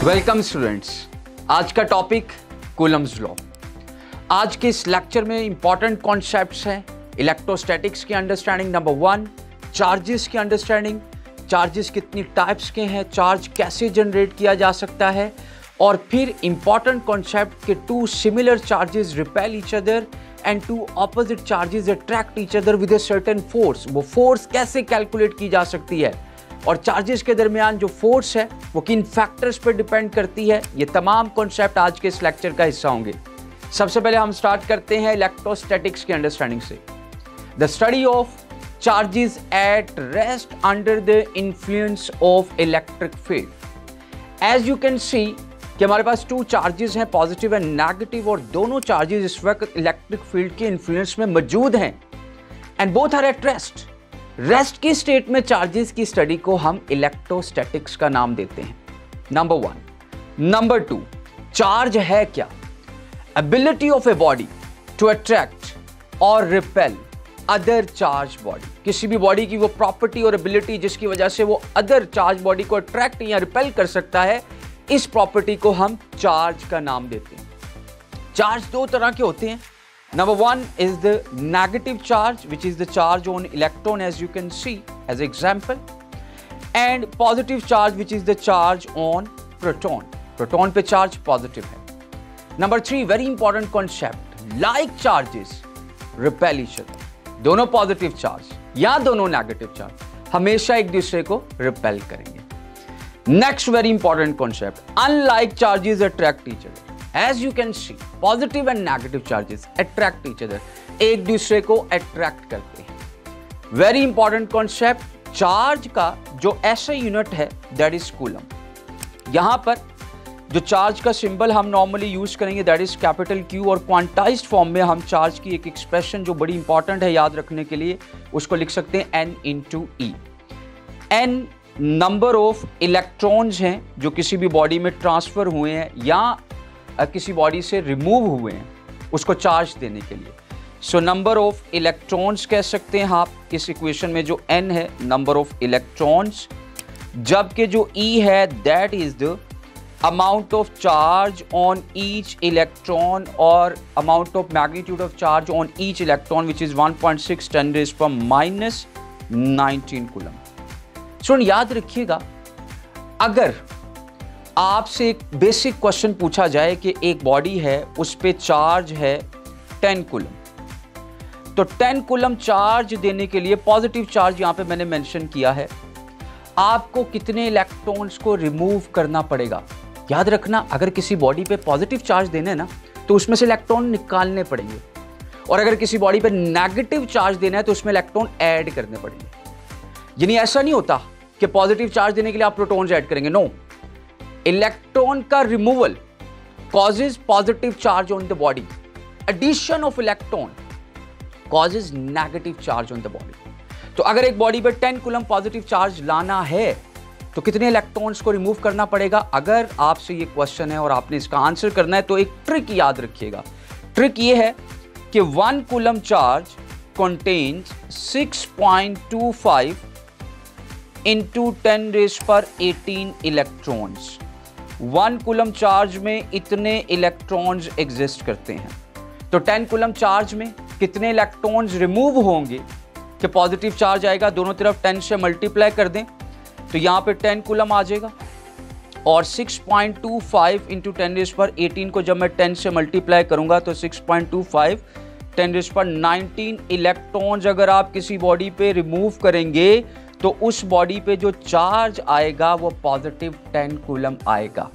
Welcome students. आज का topic Coulomb's law. आज के इस लेक्चर में इंपॉर्टेंट कॉन्सेप्ट्स हैं इलेक्ट्रोस्टैटिक्स की अंडरस्टैंडिंग, नंबर 1 चार्जेस की अंडरस्टैंडिंग, चार्जेस कितनी टाइप्स के हैं, चार्ज कैसे जनरेट किया जा सकता है, और फिर इंपॉर्टेंट कॉन्सेप्ट के 2 similar charges repel each other and 2 opposite charges attract each other with a certain force. वो फोर्स कैसे कैलकुलेट की जा सकती है और चार्जेस के दरमियान जो फोर्स है वो किन फैक्टर्स पर डिपेंड करती है, ये तमाम कॉन्सेप्ट आज के इस लेक्चर का हिस्सा होंगे। सबसे पहले हम स्टार्ट करते हैं इलेक्ट्रोस्टैटिक्स की अंडरस्टैंडिंग से। The study of charges at rest under the influence of electric field. As you can see कि हमारे पास 2 चार्जेस हैं, पॉजिटिव एंड नेगेटिव, और दोनों चार्जेस इस वक्त इलेक्ट्रिक फील्ड के इन्फ्लुएंस में मौजूद हैं and both are at rest. Rest की स्टेट में चार्जेस की स्टडी को हम इलेक्ट्रोस्टैटिक्स का नाम देते हैं, नंबर 1। नंबर 2, चार्ज है क्या? Ability of a body to attract और रिपेल अदर चार्ज बॉडी। किसी भी बॉडी की वो प्रॉपर्टी और एबिलिटी जिसकी वजह से वो अदर चार्ज बॉडी को अट्रैक्ट या रिपेल कर सकता है, इस प्रॉपर्टी को हम चार्ज का नाम देते हैं। चार्ज 2 तरह के होते हैं। Number 1 is the negative charge, which is the charge on electron, as you can see as example, and positive charge, which is the charge on proton. Proton पे charge positive है। Number 3, very important concept, like charges repel each other. दोनों positive charge या दोनों negative charge हमेशा एक दूसरे को repel करेंगे। Next very important concept, unlike charges attract each other. As you can see, positive and negative charges attract each other, एक दूसरे को attract करते हैं। Very important concept, चार्ज का जो ऐसा यूनिट है that is कूलम। यहाँ पर जो चार्ज का सिंबल हम नॉर्मली यूज करेंगे that is कैपिटल Q, और क्वांटाइज्ड फॉर्म में हम चार्ज की एक एक्सप्रेशन जो बड़ी इंपॉर्टेंट है याद रखने के लिए, उसको लिख सकते हैं N into E। N number of electrons हैं जो किसी भी बॉडी में ट्रांसफर हुए हैं या किसी बॉडी से रिमूव हुए हैं उसको चार्ज देने के लिए। सो नंबर ऑफ इलेक्ट्रॉन्स कह सकते हैं आप इस इक्वेशन में, जो n है नंबर ऑफ इलेक्ट्रॉन्स, जबकि जो E है that is the amount of charge on each electron और amount of magnitude of charge on each electron which is 1.6 10⁻⁻19 coulomb. Student याद रखिएगा, अगर आपसे एक बेसिक क्वेश्चन पूछा जाए कि एक बॉडी है उस पे चार्ज है 10 कूलम, तो 10 कूलम चार्ज देने के लिए पॉजिटिव चार्ज यहां पे मैंने मेंशन किया है, आपको कितने इलेक्ट्रॉन्स को रिमूव करना पड़ेगा? याद रखना, अगर किसी बॉडी पे पॉजिटिव चार्ज देना है ना तो उसमें से इलेक्ट्रॉन निकालने पड़ेंगे, और अगर किसी बॉडी पे नेगेटिव चार्ज देना है तो उसमें इलेक्ट्रॉन ऐड करने पड़ेंगे। यानी ऐसा नहीं होता कि पॉजिटिव चार्ज देने के लिए आप प्रोटॉन्स ऐड करेंगे, नो। इलेक्ट्रॉन का removal causes positive charge on the body. Addition of electron causes negative charge on the body. तो अगर एक बॉडी पे 10 कूलम पॉजिटिव चार्ज लाना है तो कितने इलेक्ट्रॉन्स को रिमूव करना पड़ेगा? अगर आपसे ये क्वेश्चन है और आपने इसका आंसर करना है तो एक ट्रिक याद रखिएगा। ट्रिक ये है कि 1 coulomb charge contains 6.25 into 10⁻18 electrons. 1 coulomb charge में इतने इलेक्ट्रॉन्स एग्जिस्ट करते हैं, तो 10 कूलम चार्ज में कितने इलेक्ट्रॉन्स रिमूव होंगे कि पॉजिटिव चार्ज आएगा? दोनों तरफ 10 से मल्टीप्लाई कर दें तो यहाँ पे 10 कूलम आ जाएगा, और 6.25 इंटू 10⁻18 को जब मैं 10 से मल्टीप्लाई करूंगा तो 6.25 10⁻19 इलेक्ट्रॉन्स अगर आप किसी बॉडी पे रिमूव करेंगे तो उस बॉडी पे जो चार्ज आएगा वो पॉजिटिव 10 कूलम आएगा।